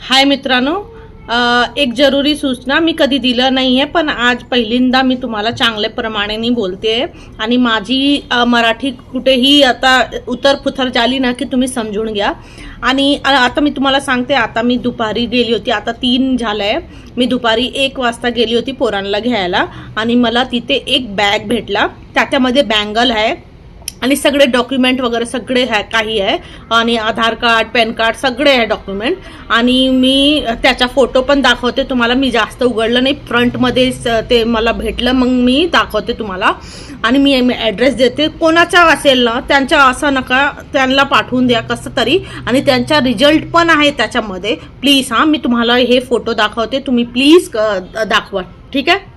हाय मित्रांनो, एक जरुरी सूचना मी कधी दिलं नाही आहे, पण आज पहिल्यांदा मी तुम्हाला चांगल्या प्रमाणे बोलते आहे आणि माझी मराठी कुठेही आता उतर-पुतर झाली ना की तुम्ही समजून घ्या। आणि आता मी तुम्हाला सांगते, आता मी दुपारी गेली होती, आता 3 झालंय, मी दुपारी 1 वाजता गेली होती पोरांना घ्यायला आणि मला तिथे एक बॅग भेटला, त्याच्यामध्ये बँगल आहे आणि सगळे डॉक्युमेंट वगैरे सगळे आहे, काही आहे आणि आधार कार्ड पॅन कार्ड सगळे आहे डॉक्युमेंट। आणि मी त्याचा फोटो पण दाखवते तुम्हाला, मी जास्त उघडलं नाही, फ्रंटमध्ये ते मला भेटलं, मग मी दाखवते तुम्हाला। आणि मी ॲड्रेस देते, कोणाचा असेल ना त्यांच्या असं नका, त्यांना पाठवून द्या कसं तरी, आणि त्यांचा रिझल्ट पण आहे त्याच्यामध्ये। प्लीज हां, मी तुम्हाला हे फोटो दाखवते, तुम्ही प्लीज दाखवा, ठीक आहे।